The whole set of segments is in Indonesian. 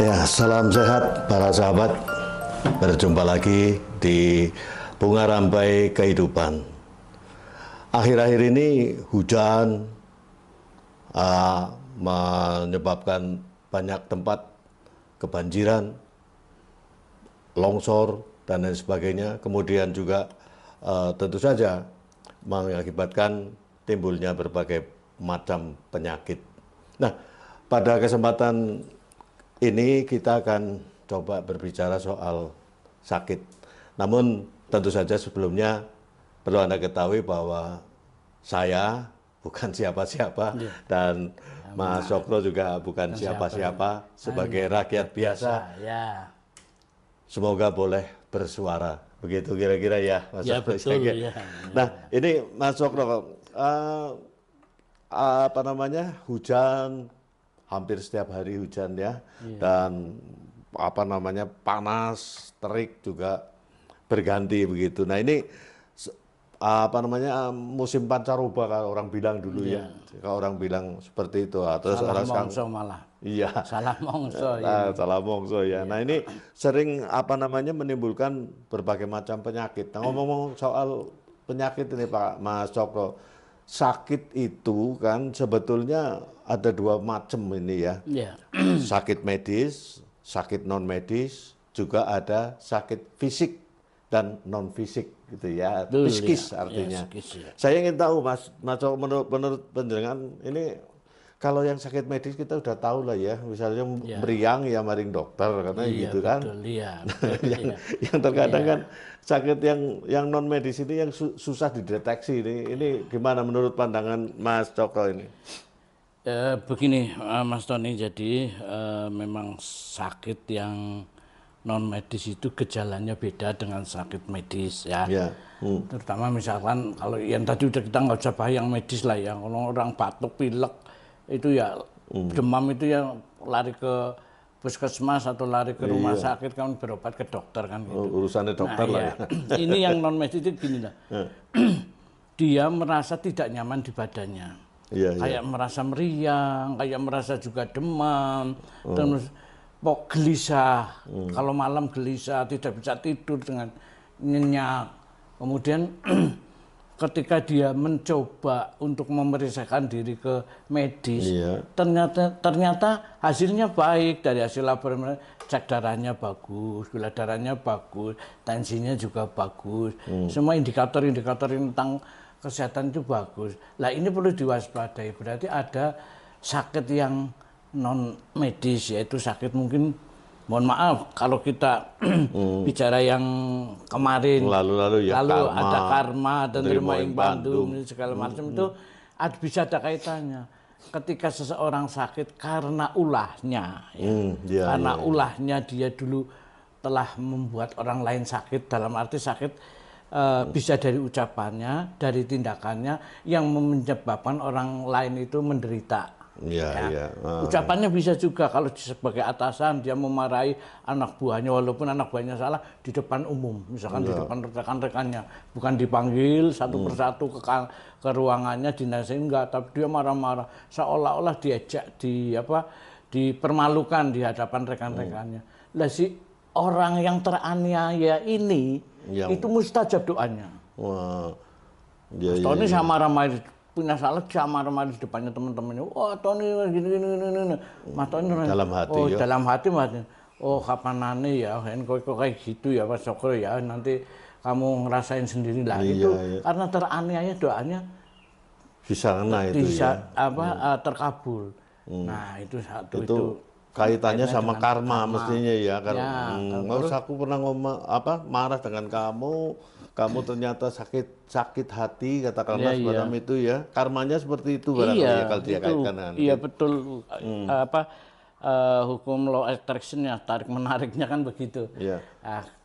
Ya, salam sehat para sahabat. Berjumpa lagi di Bunga Rampai Kehidupan. Akhir-akhir ini hujan menyebabkan banyak tempat kebanjiran, longsor, dan lain sebagainya. Kemudian juga tentu saja mengakibatkan timbulnya berbagai macam penyakit. Nah, pada kesempatan ini kita akan coba berbicara soal sakit. Namun tentu saja sebelumnya perlu Anda ketahui bahwa saya bukan siapa-siapa dan Mas Sokro juga bukan siapa-siapa, sebagai rakyat biasa. Ya, Semoga boleh bersuara. Begitu kira-kira ya, Mas ya Sokro. betul ya. Nah, ini Mas Sokro, hujan hampir setiap hari hujan ya, dan panas, terik juga berganti begitu. Nah ini musim pancaroba kalau orang bilang dulu ya, kalau orang bilang seperti itu. Terus Salah orang sekarang, mongso malah. iya, Salah mongso ya. salah mongso ya. Nah ini sering menimbulkan berbagai macam penyakit. Nah ngomong-ngomong soal penyakit ini Pak Mas Cokro, sakit itu kan sebetulnya ada dua macam ini ya. Ya. Sakit medis, sakit non medis, juga ada sakit fisik dan non fisik gitu ya. Betul, Psikis ya. artinya. Ya, psikis, ya. Saya ingin tahu Mas Cokro, menurut penjenengan ini, kalau yang sakit medis kita udah tahu lah ya, misalnya meriang ya maring dokter karena gitu betul, kan. Iya, yang terkadang kan sakit yang non medis ini yang susah dideteksi ini gimana menurut pandangan Mas Cokro ini? Begini Mas Tony, jadi memang sakit yang non medis itu gejalanya beda dengan sakit medis ya. Terutama misalkan kalau yang tadi udah kita nggak usah bahas yang medis lah ya, kalau orang batuk pilek itu ya demam itu yang lari ke puskesmas atau lari ke rumah sakit kan berobat ke dokter kan gitu. Urusannya dokter lah ya. Ini yang non medis itu gini lah. Dia merasa tidak nyaman di badannya. Kayak merasa meriang, kayak merasa juga demam, terus gelisah. Kalau malam gelisah, tidak bisa tidur dengan nyenyak. Kemudian ketika dia mencoba untuk memeriksakan diri ke medis, ternyata hasilnya baik. Dari hasil laboratorium, cek darahnya bagus, gula darahnya bagus, tensinya juga bagus, semua indikator-indikator tentang kesehatan itu bagus. Nah ini perlu diwaspadai, berarti ada sakit yang non medis, yaitu sakit mungkin, mohon maaf kalau kita bicara yang kemarin, lalu ada karma dan terima ing Bandung segala macam itu bisa ada kaitannya. Ketika seseorang sakit karena ulahnya, ulahnya dia dulu telah membuat orang lain sakit, dalam arti sakit bisa dari ucapannya, dari tindakannya yang menyebabkan orang lain itu menderita. Ucapannya bisa juga kalau sebagai atasan dia memarahi anak buahnya, walaupun anak buahnya salah, di depan umum, misalkan di depan rekan-rekannya, bukan dipanggil satu persatu ke ruangannya dinasihatin, enggak, tapi dia marah-marah seolah-olah diajak dipermalukan di hadapan rekan-rekannya. Lah si orang yang teraniaya ini itu mustajab doanya. Mas Tony sama marah-marah punya salah, sama marah-marah di depannya teman-temannya. Wah Tony gini. Mas Tony dalam hati kapanane ya, kok kayak gitu ya Mas Sokro ya, nanti kamu ngerasain sendiri lah. Karena teraniaya doanya bisa kena terkabul. Nah itu satu itu kaitannya sama karma mestinya ya. Kalau aku pernah marah dengan kamu ternyata sakit hati, katakanlah semacam itu ya. Karmanya seperti itu barangkali kalau dia kaitkan. Iya betul. Hukum law attraction ya, tarik menariknya kan begitu.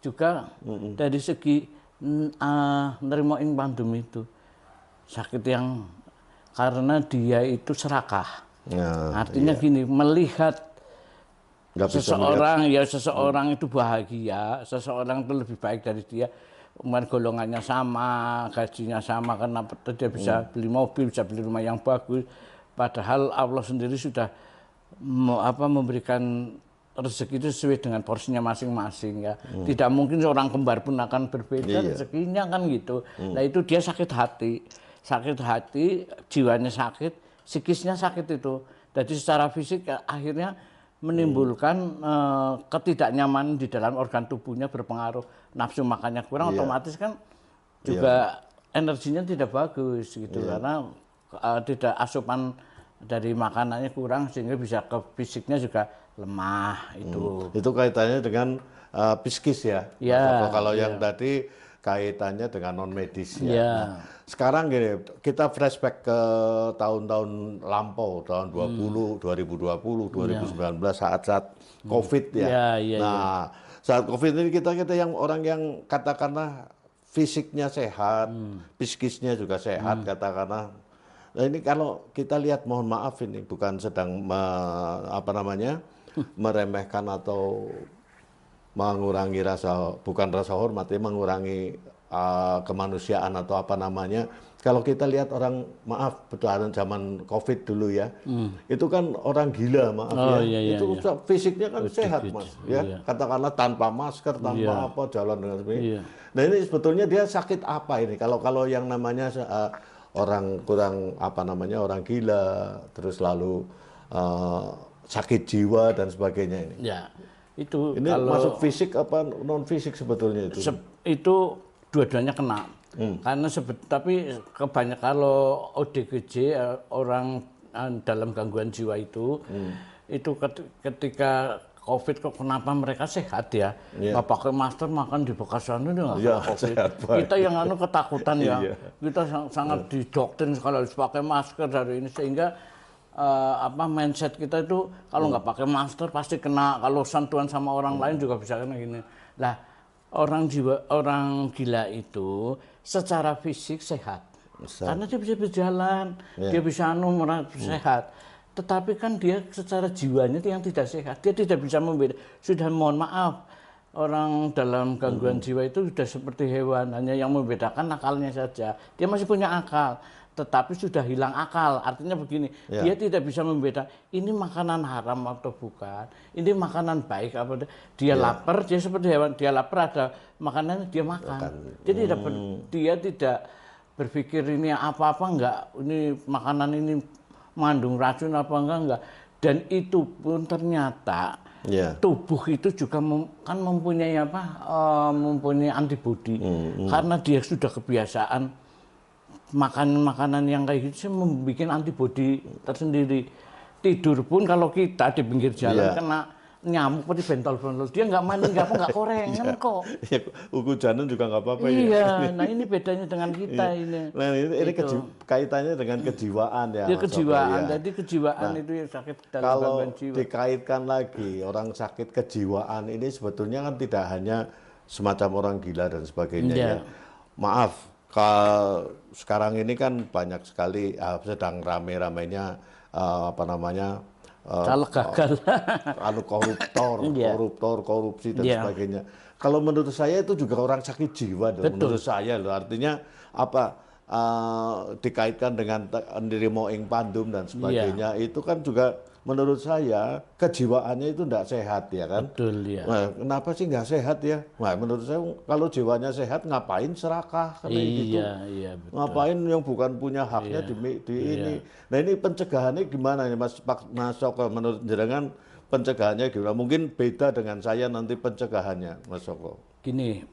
Juga dari segi nerima ing Bandung itu sakit yang karena dia itu serakah. Artinya gini, melihat seseorang itu bahagia, seseorang itu lebih baik dari dia, golongannya sama, gajinya sama, karena dia bisa beli mobil, bisa beli rumah yang bagus, padahal Allah sendiri sudah memberikan rezeki itu sesuai dengan porsinya masing-masing ya. Tidak mungkin seorang kembar pun akan berbeda rezekinya kan gitu. Nah itu dia sakit hati, jiwanya sakit, psikisnya sakit itu. Jadi secara fisik akhirnya menimbulkan ketidaknyamanan di dalam organ tubuhnya, berpengaruh nafsu makannya kurang, otomatis kan juga energinya tidak bagus gitu karena tidak asupan dari makanannya kurang sehingga bisa ke fisiknya juga lemah itu. Itu kaitannya dengan psikis ya. Kalau yang tadi kaitannya dengan non medis ya. Nah, sekarang gini, kita flashback ke tahun-tahun lampau, tahun 2020, 2019 saat-saat Covid ya. Nah, saat Covid ini kita yang orang yang katakanlah fisiknya sehat, psikisnya juga sehat katakanlah. Nah ini kalau kita lihat, mohon maaf ini bukan sedang meremehkan atau mengurangi bukan rasa hormat, ya, mengurangi kemanusiaan atau apa namanya. Kalau kita lihat orang, maaf, betul zaman Covid dulu ya, itu kan orang gila, maaf fisiknya kan sehat mas, ya katakanlah tanpa masker, tanpa apa, jalan dengan sebagainya. Nah ini sebetulnya dia sakit apa ini? Kalau yang namanya orang kurang orang gila, terus lalu sakit jiwa dan sebagainya ini. Ya, itu ini kalau masuk fisik apa non fisik sebetulnya itu? Itu dua-duanya kena. Karena tapi kebanyakan kalau ODGJ orang dalam gangguan jiwa itu ketika Covid kok kenapa mereka sehat ya? Nggak pakai masker, makan di bekas sana nggak Covid. Kita yang ketakutan ya. Kita sangat didoktrin kalau harus pakai masker dari ini sehingga mindset kita itu kalau nggak pakai masker pasti kena. Kalau sentuhan sama orang lain juga bisa kena gini. Lah orang gila itu secara fisik sehat. Karena dia bisa berjalan, dia bisa sehat. Tetapi kan dia secara jiwanya yang tidak sehat, dia tidak bisa membeda. Sudah mohon maaf, orang dalam gangguan jiwa itu sudah seperti hewan, hanya yang membedakan akalnya saja. Dia masih punya akal, tetapi sudah hilang akal. Artinya begini, dia tidak bisa membedakan ini makanan haram atau bukan, ini makanan baik apa. Dia lapar, dia seperti hewan, dia lapar ada makanannya dia makan. Jadi dia tidak berpikir ini apa-apa enggak, ini makanan ini mengandung racun apa enggak. Dan itu pun ternyata tubuh itu juga kan mempunyai mempunyai antibodi karena dia sudah kebiasaan makan makanan yang kayak gitu membuat antibodi tersendiri. Tidur pun kalau kita di pinggir jalan kena nyamuk seperti bentol-bentol, dia nggak mandi nggak korengan kok. Hujanan juga nggak apa-apa ya. Nah ini bedanya dengan kita ini. Nah ini kaitannya dengan kejiwaan ya. Kejiwaan, jadi kejiwaan itu yang sakit dalam gangguan jiwa. Kalau dikaitkan lagi orang sakit kejiwaan ini sebetulnya kan tidak hanya semacam orang gila dan sebagainya ya. Maaf, sekarang ini kan banyak sekali sedang rame-ramenya caleg gagal, korupsi dan sebagainya. Kalau menurut saya itu juga orang sakit jiwa, menurut saya loh. Artinya apa? Dikaitkan dengan ndirimo ing pandum dan sebagainya, itu kan juga menurut saya kejiwaannya itu tidak sehat ya kan. Betul ya. Nah, kenapa sih nggak sehat ya? Nah, menurut saya kalau jiwanya sehat ngapain serakah kan gitu. Iya, betul. Ngapain yang bukan punya haknya di ini. Nah ini pencegahannya gimana nih Mas Soko? Menurut jenengan pencegahannya gimana? Mungkin beda dengan saya nanti pencegahannya Mas Soko. Gini.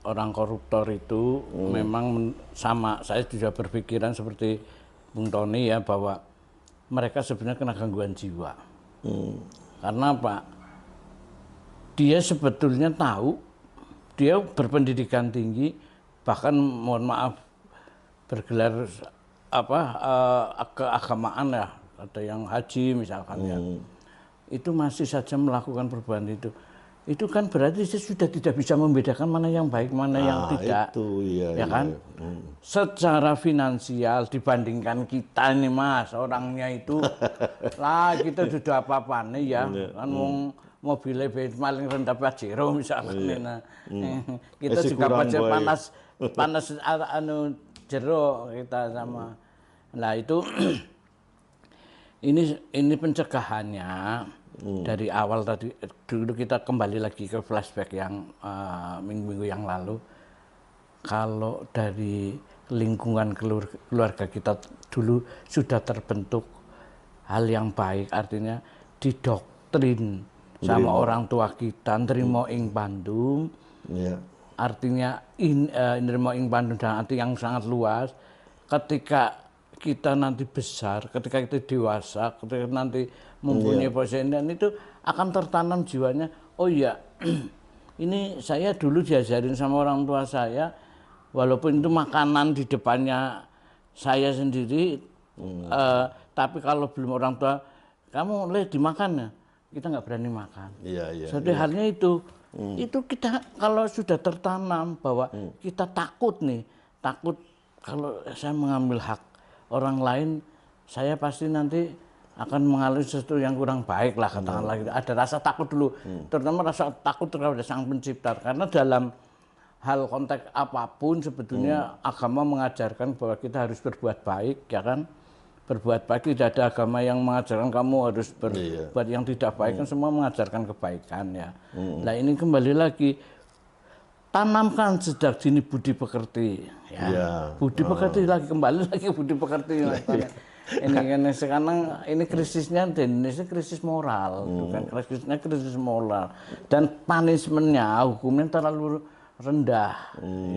Orang koruptor itu memang sama, saya juga berpikiran seperti Bung Tony ya, bahwa mereka sebenarnya kena gangguan jiwa. Karena apa? Dia sebetulnya tahu, dia berpendidikan tinggi, bahkan mohon maaf bergelar keagamaan ya, ada yang haji misalkan ya. Itu masih saja melakukan perbuatan itu. Itu kan berarti dia sudah tidak bisa membedakan mana yang baik, mana yang tidak. Itu, iya kan? Secara finansial dibandingkan kita ini Mas, orangnya itu lah kita sudah apa-apa nih ya. Kan mobilnya paling rendah Pajero misalnya. Kita juga panas jero kita sama. Nah itu ini pencegahannya. Dari awal tadi, dulu kita kembali lagi ke flashback yang minggu-minggu yang lalu. Kalau dari lingkungan keluarga kita dulu sudah terbentuk hal yang baik, artinya didoktrin sama orang tua kita, nrimo ing pandum. Iya. Artinya nrimo ing pandum dan arti yang sangat luas. Ketika kita nanti besar, ketika kita dewasa, ketika nanti mempunyai posisian itu akan tertanam jiwanya. Oh iya, ini saya dulu diajarin sama orang tua saya, walaupun itu makanan di depannya saya sendiri, tapi kalau belum orang tua, kamu boleh dimakan ya, kita nggak berani makan. Jadi halnya itu kita kalau sudah tertanam bahwa kita takut nih, takut kalau saya mengambil hak orang lain, saya pasti nanti akan mengalami sesuatu yang kurang baik lah, katakanlah gitu. Ada rasa takut dulu, terutama rasa takut kepada Sang Pencipta, karena dalam hal konteks apapun sebetulnya agama mengajarkan bahwa kita harus berbuat baik, ya kan? Berbuat baik, tidak ada agama yang mengajarkan kamu harus berbuat yang tidak baik, kan semua mengajarkan kebaikan ya. Nah ini kembali lagi, tanamkan sejak dini budi pekerti ya. Budi pekerti lagi, kembali lagi budi pekerti. Ini kan sekarang ini krisisnya di Indonesia krisis moral, bukan krisisnya krisis moral, dan punishmentnya, hukumnya terlalu rendah.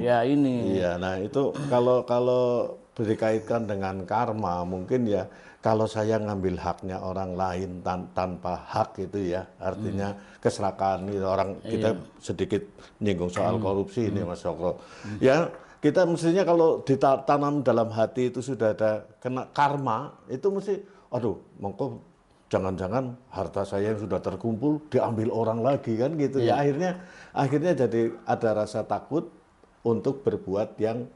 Ya ini. Iya, nah itu kalau dikaitkan dengan karma, mungkin ya kalau saya ngambil haknya orang lain tanpa hak itu ya, artinya keserakahan itu orang. Kita sedikit nyinggung soal korupsi ini Mas Sokro. Ya kita mestinya kalau ditanam dalam hati itu sudah ada kena karma, itu mesti aduh mongko jangan-jangan harta saya yang sudah terkumpul diambil orang lagi kan gitu ya. Akhirnya jadi ada rasa takut untuk berbuat yang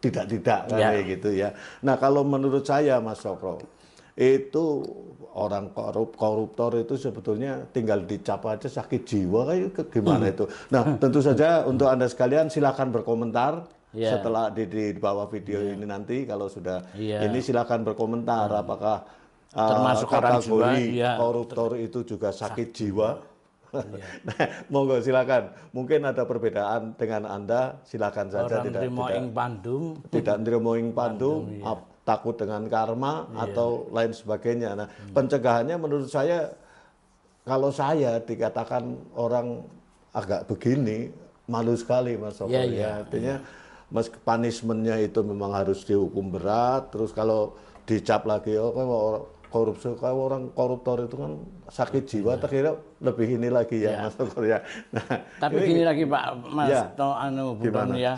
tidak kan kayak gitu ya. Nah kalau menurut saya Mas Sokro, itu orang koruptor itu sebetulnya tinggal dicap aja sakit jiwa kayak gimana itu. Nah tentu saja untuk Anda sekalian silakan berkomentar setelah di bawah video ini nanti, kalau sudah ini silakan berkomentar apakah termasuk kategori koruptor itu juga sakit jiwa. Nah, monggo silakan. Mungkin ada perbedaan dengan Anda, silakan saja. Orang nrimo ing pandum, tidak nrimo ing pandum, takut dengan karma atau lain sebagainya. Nah, pencegahannya menurut saya, kalau saya dikatakan orang agak begini, malu sekali Mas Sokro ya. Artinya punishment-nya itu memang harus dihukum berat. Terus kalau dicap lagi korupsi, kalau orang koruptor itu kan sakit jiwa, terkira lebih ini lagi ya Mas Sokro ya. Nah, tapi gini lagi Pak Mas Buron ya,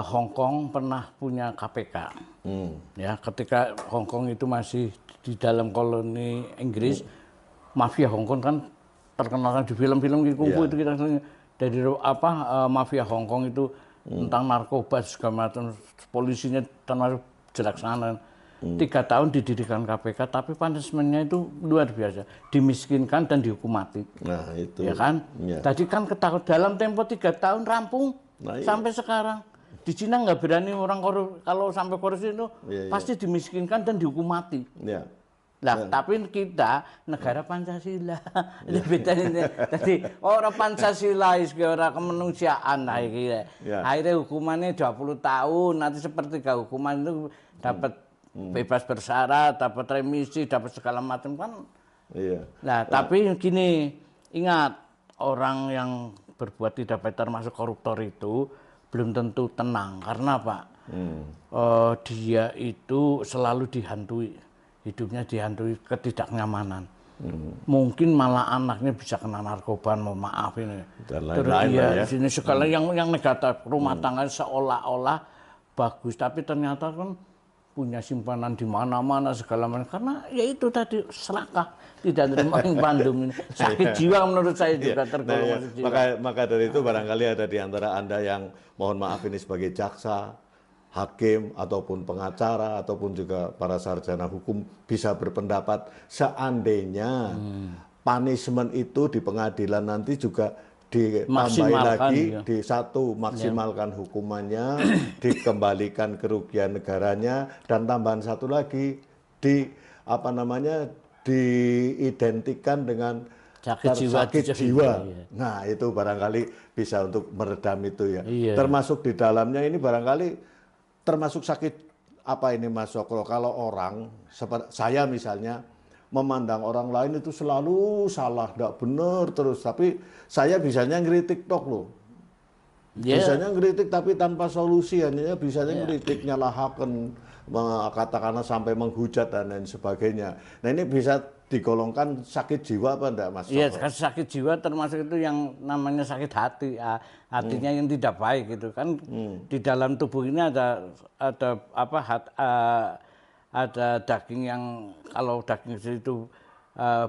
Hong Kong pernah punya KPK. Ya, ketika Hong Kong itu masih di dalam koloni Inggris, mafia Hong Kong kan terkenal di film-film di kungfu itu kita dari mafia Hong Kong itu tentang narkoba segala macam, polisinya termasuk jeleksanan. 3 tahun didirikan KPK, tapi punishment-nya itu luar biasa, dimiskinkan dan dihukum mati. Nah itu. Ya kan? Tadi kan ketakut dalam tempo 3 tahun rampung sampai sekarang. Di Cina nggak berani orang kalau sampai korupsi itu pasti dimiskinkan dan dihukum mati. Nah, tapi kita negara Pancasila. Ini bedanya. Jadi orang Pancasila itu orang kemanusiaan akhirnya hukumannya 20 tahun, nanti sepertiga hukuman itu dapat bebas bersyarat, dapat remisi, dapat segala macam kan. Nah, tapi gini, ingat, orang yang berbuat tidak baik termasuk koruptor itu belum tentu tenang. Karena apa? Dia itu selalu dihantui, hidupnya dihantui ketidaknyamanan. Mungkin malah anaknya bisa kena narkoba, mohon maaf ini. Dan lain-lain ya. Di sini segala yang negatif, rumah tangga seolah-olah bagus, tapi ternyata kan punya simpanan di mana-mana segala macam, karena ya itu tadi serakah, tidak terima yang pandum ini. Sakit jiwa menurut saya juga tergolong sakit jiwa. Maka dari itu barangkali ada di antara Anda yang mohon maaf ini sebagai jaksa, hakim ataupun pengacara ataupun juga para sarjana hukum bisa berpendapat seandainya punishment itu di pengadilan nanti juga ditambahi lagi di satu, maksimalkan hukumannya, dikembalikan kerugian negaranya, dan tambahan satu lagi diidentikan dengan sakit jiwa. Nah, itu barangkali bisa untuk meredam itu ya. Termasuk di dalamnya ini barangkali termasuk sakit apa ini Mas Sokro? Kalau orang seperti saya misalnya memandang orang lain itu selalu salah, tidak benar terus. Tapi saya bisanya ngeritik tok loh. Bisanya ngeritik tapi tanpa solusi, hanya bisanya ngeritik, nyalahaken, katakanlah sampai menghujat dan lain sebagainya. Nah ini bisa digolongkan sakit jiwa apa enggak Mas? Iya, sakit jiwa termasuk itu yang namanya sakit hati, hatinya yang tidak baik gitu kan. Di dalam tubuh ini ada ada daging yang kalau daging itu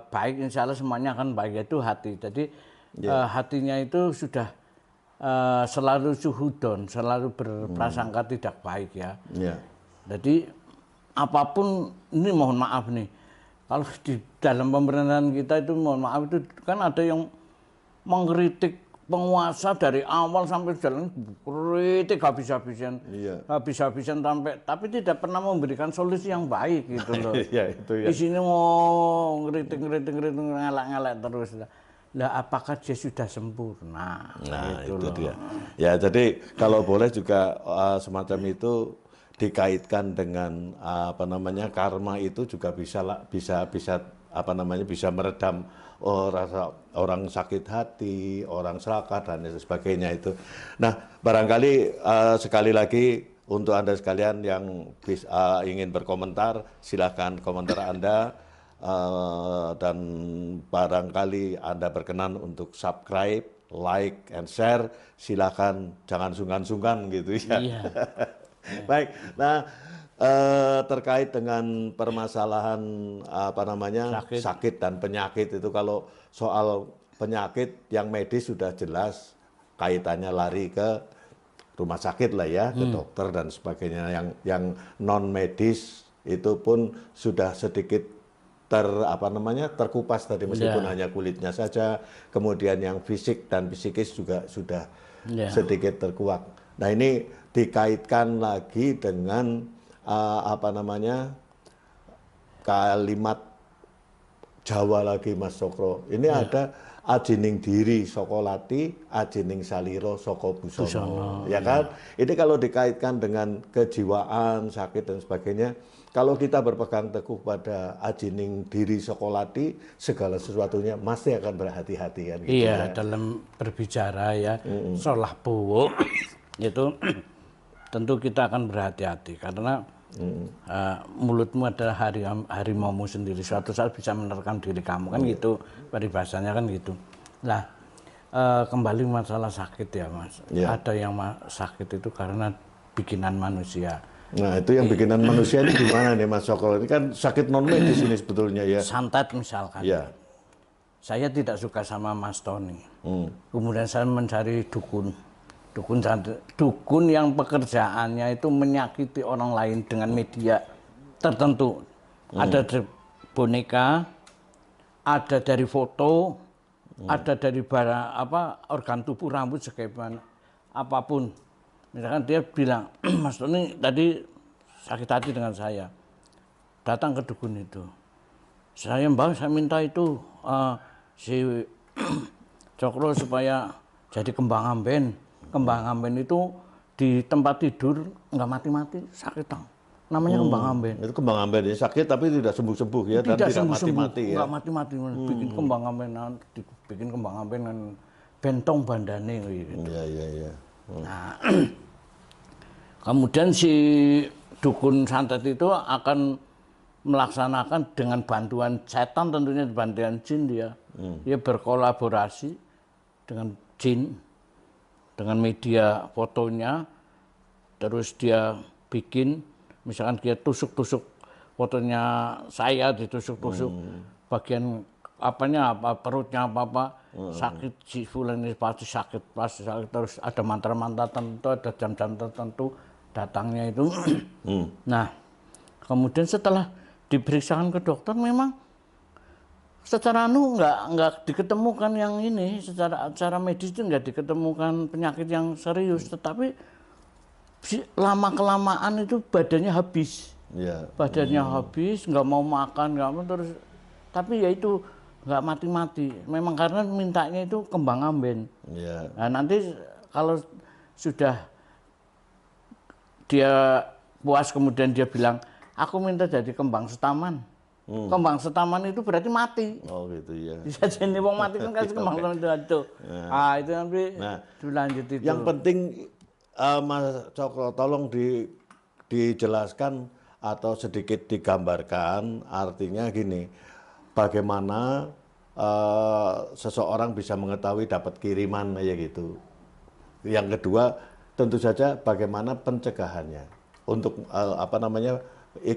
baik, insya Allah semuanya akan baik, itu hati. Jadi hatinya itu sudah selalu suhudon, selalu berprasangka tidak baik ya. Jadi apapun ini mohon maaf nih. Kalau di dalam pemerintahan kita itu mohon maaf itu kan ada yang mengkritik penguasa dari awal sampai jalan, kritik habis-habisan, habis-habisan tapi tidak pernah memberikan solusi yang baik gitu loh. Di sini mau ngeritik ngelak-ngelak terus. Lah apakah dia sudah sempurna? Nah itu dia. Ya jadi kalau boleh juga semacam itu dikaitkan dengan apa namanya karma itu juga bisa apa namanya bisa meredam rasa orang sakit hati, orang serakah dan sebagainya itu. Nah barangkali sekali lagi untuk Anda sekalian yang ingin berkomentar, silahkan komentar Anda dan barangkali Anda berkenan untuk subscribe, like, and share, silahkan jangan sungkan-sungkan gitu ya. Baik, nah terkait dengan permasalahan apa namanya sakit dan penyakit itu, kalau soal penyakit yang medis sudah jelas kaitannya lari ke rumah sakit lah ya, ke dokter dan sebagainya. Yang non medis itu pun sudah sedikit terkupas tadi, meskipun hanya kulitnya saja. Kemudian yang fisik dan psikis juga sudah sedikit terkuak. Nah ini dikaitkan lagi dengan kalimat Jawa lagi Mas Sokro. Ini ada ajining diri sokolati, ajining saliro soko busono. Ya kan? Ini kalau dikaitkan dengan kejiwaan, sakit dan sebagainya, kalau kita berpegang teguh pada ajining diri sokolati, segala sesuatunya masih akan berhati-hati kan gitu. Iya, dalam berbicara ya, solah bowo itu tentu kita akan berhati-hati karena mulutmu adalah harimaumu sendiri, suatu saat bisa menerkam diri kamu kan gitu, peribahasanya kan gitu. Nah kembali masalah sakit ya Mas, ada yang sakit itu karena bikinan manusia. Nah itu yang bikinan manusia ini gimana nih Mas Sokro? Ini kan sakit non medis ini sebetulnya ya. Santet misalkan. Saya tidak suka sama Mas Tony. Kemudian saya mencari dukun yang pekerjaannya itu menyakiti orang lain dengan media tertentu. Ada dari boneka, ada dari foto, ada dari barang organ tubuh, rambut, segala apapun. Misalkan dia bilang, Mas Tony tadi sakit hati dengan saya, datang ke dukun itu. Saya minta itu si Cokro supaya jadi kembang amben. Kembang amben itu di tempat tidur nggak mati-mati, sakit tang. Namanya kembang amben. Itu kembang amben ini sakit tapi tidak sembuh-sembuh ya, dan tidak mati-mati ya. Nggak mati-mati, bikin kembang amben, bikin kembang amben dan bentong bandane gitu. Iya. Nah, kemudian si dukun santet itu akan melaksanakan dengan bantuan setan, tentunya bantuan jin dia. Dia berkolaborasi dengan jin, dengan media fotonya, terus dia bikin, misalkan dia tusuk-tusuk fotonya saya, ditusuk-tusuk bagian perutnya sakit, si fulan ini pasti sakit, terus ada mantra-mantra tertentu, ada jam-jam tertentu datangnya itu. Nah kemudian setelah diperiksakan ke dokter, memang secara nggak diketemukan yang ini, secara medis itu nggak diketemukan penyakit yang serius, tetapi lama kelamaan itu badannya habis, badannya habis, nggak mau makan, nggak mau, terus tapi ya itu nggak mati-mati. Memang karena mintanya itu kembang amben. Ya. Nah, nanti kalau sudah dia puas kemudian dia bilang, aku minta jadi kembang setaman. Kembang setaman itu berarti mati. Oh gitu ya. Bisa jadi wong mati kan kasih kembang setaman itu. Ah itu nanti dilanjut itu. Yang penting Mas Cokro tolong dijelaskan atau sedikit digambarkan, artinya gini, bagaimana seseorang bisa mengetahui dapat kiriman ya gitu. Yang kedua tentu saja bagaimana pencegahannya untuk apa namanya,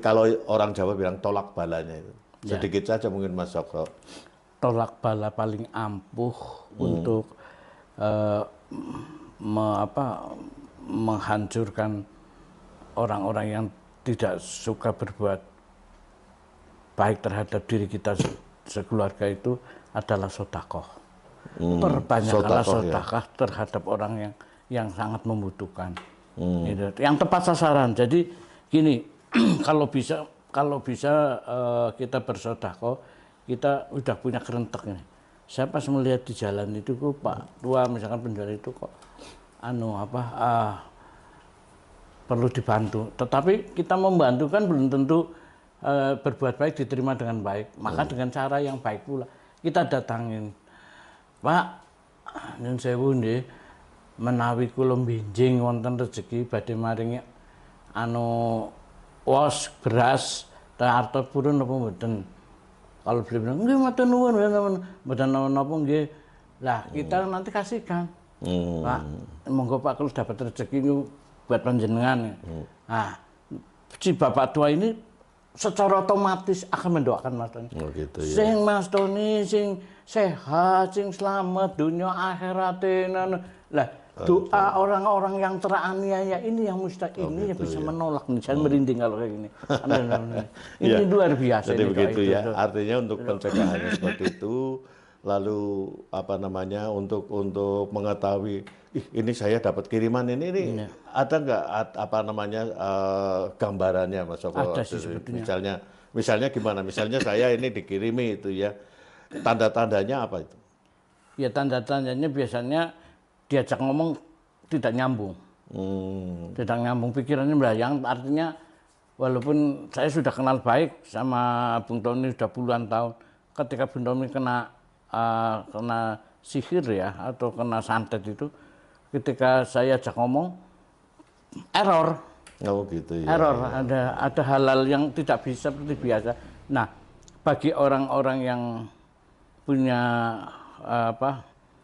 kalau orang Jawa bilang tolak balanya itu. Sedikit saja mungkin Mas Cokro. Tolak bala paling ampuh untuk menghancurkan orang-orang yang tidak suka berbuat baik terhadap diri kita sekeluarga itu adalah sodakoh. Perbanyaklah sodakoh terhadap orang yang sangat membutuhkan. Yang tepat sasaran. Jadi gini, kalau bisa kita bersodakoh, kita udah punya kerentek ini. Saya pas melihat di jalan itu kok Pak Tua misalkan penjual itu kok perlu dibantu. Tetapi kita membantu kan belum tentu berbuat baik diterima dengan baik. Maka dengan cara yang baik pula kita datangin, Pak, nyun sewu nggih, menawi kula benjing wonten rezeki badhe maringi wos beras arta purun apa mboten. Kalau beliau bilang nggih matur nuwun mboten napa nggih. Lah kita nanti kasihkan. Pak, monggo Pak kalau dapat rezeki itu buat panjenengan. Nah, si Bapak Tua ini secara otomatis akan mendoakan Mas Tony. Oh gitu ya. Sing Mas Tony sing sehat, sing selamat dunia akhirat. Lah doa orang-orang yang teraniaya ini yang mustahil ini gitu bisa ya. menolak nih. Saya merinding kalau kayak gini. Ini luar biasa. Jadi ini begitu itu. ya. Artinya untuk pencegahannya seperti itu. Lalu apa namanya untuk mengetahui ini saya dapat kiriman ini ada nggak apa namanya gambarannya Mas Joko? Ada sih sebetulnya. Misalnya gimana? Misalnya saya ini dikirimi itu ya, tanda-tandanya apa itu? Ya tanda-tandanya biasanya diajak ngomong tidak nyambung. Tidak nyambung pikirannya melayang, artinya walaupun saya sudah kenal baik sama Bung Tony sudah puluhan tahun, ketika Bung Tony kena sihir ya atau kena santet itu, ketika saya ajak ngomong error. Oh gitu ya. Error, ada hal-hal yang tidak bisa seperti biasa. Nah, bagi orang-orang yang punya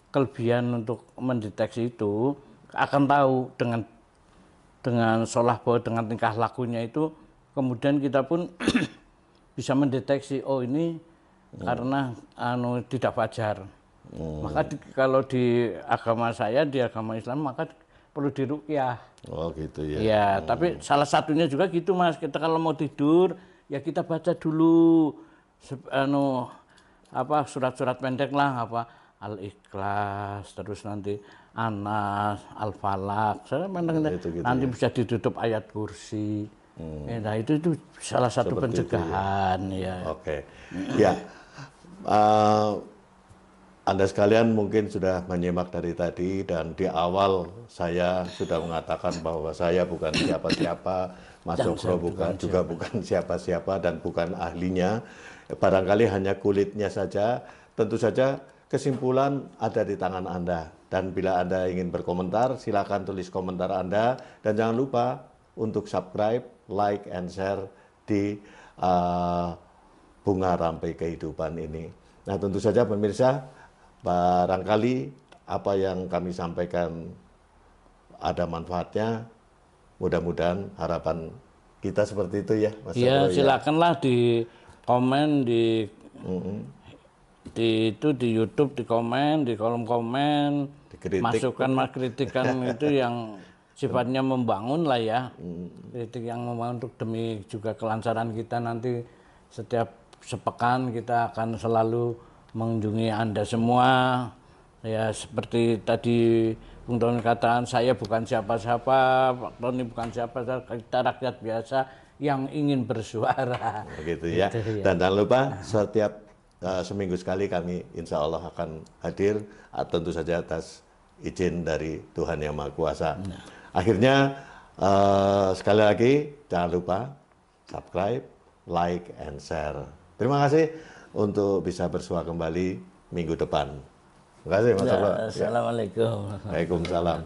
kelebihan untuk mendeteksi itu akan tahu dengan solah bahwa dengan tingkah lakunya itu, kemudian kita pun bisa mendeteksi oh ini karena tidak wajar. Maka kalau di agama saya, di agama Islam, maka perlu diruqyah. Oh gitu ya. Ya, tapi salah satunya juga gitu Mas, kita kalau mau tidur ya kita baca dulu surat-surat pendek lah, Al-Ikhlas, terus nanti Anas, Al-Falaq, nanti bisa ditutup ayat kursi. Nah itu salah satu seperti pencegahan ya. Oke. Ya. Anda sekalian mungkin sudah menyimak dari tadi dan di awal saya sudah mengatakan bahwa saya bukan siapa-siapa, Mas Cokro bukan siapa-siapa dan bukan ahlinya. Barangkali hanya kulitnya saja. Tentu saja kesimpulan ada di tangan Anda. Dan bila Anda ingin berkomentar, silakan tulis komentar Anda dan jangan lupa untuk subscribe, like, and share di Bunga Rampai Kehidupan ini. Nah tentu saja pemirsa, barangkali apa yang kami sampaikan ada manfaatnya. Mudah-mudahan harapan kita seperti itu ya Mas. Iya silakanlah di komen di YouTube, di komen, di kolom komen, masukan kritikan itu yang sifatnya membangun lah ya. Kritik yang membangun untuk demi juga kelancaran kita nanti setiap sepekan kita akan selalu mengunjungi Anda semua. Ya seperti tadi Bung Tony katakan, saya bukan siapa-siapa, Pak Tony bukan siapa-siapa, kita rakyat biasa yang ingin bersuara. Begitu ya. Dan jangan lupa setiap seminggu sekali kami insya Allah akan hadir, tentu saja atas izin dari Tuhan Yang Maha Kuasa. Akhirnya sekali lagi jangan lupa subscribe, like, and share. Terima kasih untuk bisa bersua kembali minggu depan. Terima kasih Mas Abdullah. Assalamualaikum. Waalaikumsalam.